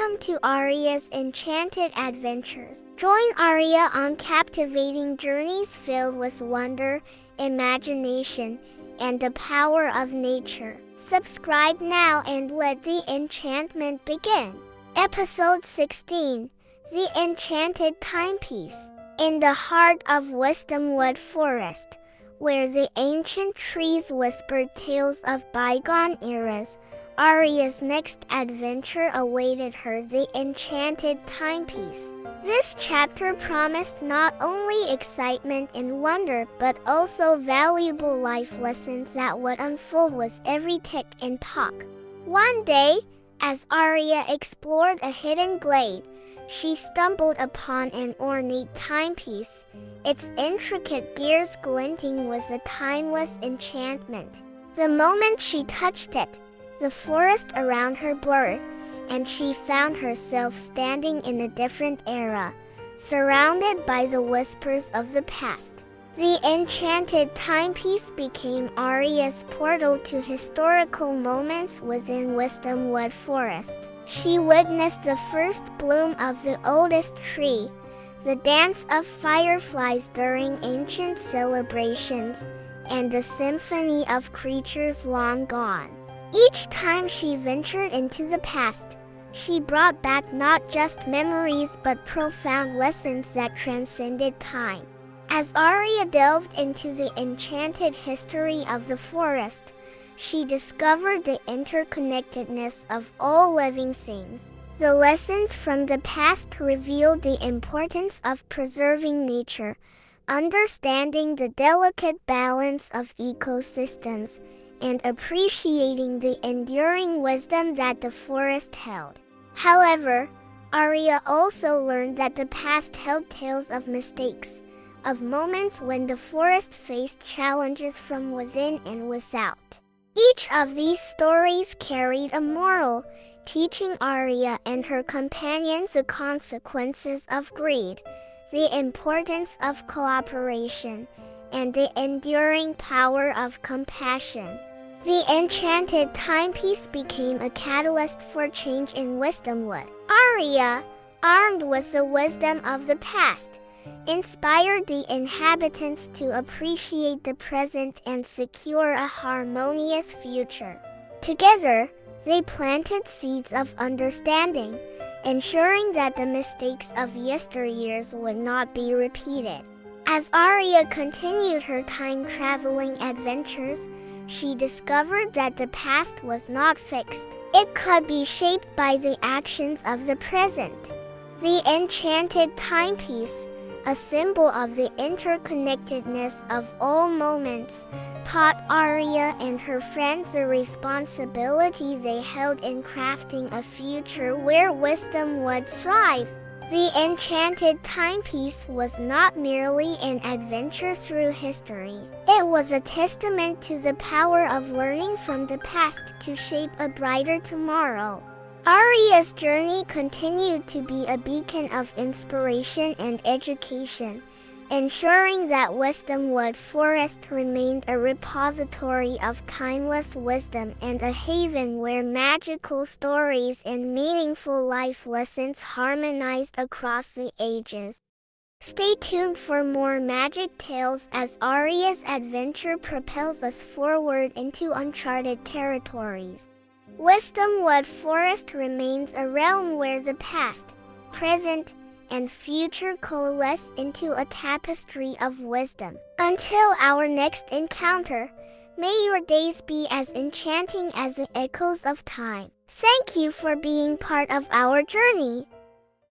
Welcome to Aria's Enchanted Adventures. Join Aria on captivating journeys filled with wonder, imagination, and the power of nature. Subscribe now and let the enchantment begin. Episode 16, The Enchanted Timepiece. In the heart of Wisdomwood Forest, where the ancient trees whispered tales of bygone eras, Aria's next adventure awaited her, the Enchanted Timepiece. This chapter promised not only excitement and wonder, but also valuable life lessons that would unfold with every tick and talk. One day, as Aria explored a hidden glade, she stumbled upon an ornate timepiece, its intricate gears glinting with a timeless enchantment. The moment she touched it, the forest around her blurred, and she found herself standing in a different era, surrounded by the whispers of the past. The enchanted timepiece became Aria's portal to historical moments within Wisdomwood Forest. She witnessed the first bloom of the oldest tree, the dance of fireflies during ancient celebrations, and the symphony of creatures long gone. Each time she ventured into the past, she brought back not just memories but profound lessons that transcended time. As Aria delved into the enchanted history of the forest, she discovered the interconnectedness of all living things. The lessons from the past revealed the importance of preserving nature, understanding the delicate balance of ecosystems, and appreciating the enduring wisdom that the forest held. However, Aria also learned that the past held tales of mistakes, of moments when the forest faced challenges from within and without. Each of these stories carried a moral, teaching Aria and her companions the consequences of greed, the importance of cooperation, and the enduring power of compassion. The enchanted timepiece became a catalyst for change in Wisdomwood. Aria, armed with the wisdom of the past, inspired the inhabitants to appreciate the present and secure a harmonious future. Together, they planted seeds of understanding, ensuring that the mistakes of yesteryears would not be repeated. As Aria continued her time-traveling adventures, she discovered that the past was not fixed. It could be shaped by the actions of the present. The enchanted timepiece, a symbol of the interconnectedness of all moments, taught Aria and her friends the responsibility they held in crafting a future where wisdom would thrive. The enchanted timepiece was not merely an adventure through history. It was a testament to the power of learning from the past to shape a brighter tomorrow. Aria's journey continued to be a beacon of inspiration and education, ensuring that Wisdomwood Forest remained a repository of timeless wisdom and a haven where magical stories and meaningful life lessons harmonized across the ages. Stay tuned for more magic tales as Aria's adventure propels us forward into uncharted territories. Wisdomwood Forest remains a realm where the past, present, and future coalesce into a tapestry of wisdom. Until our next encounter, may your days be as enchanting as the echoes of time. Thank you for being part of our journey.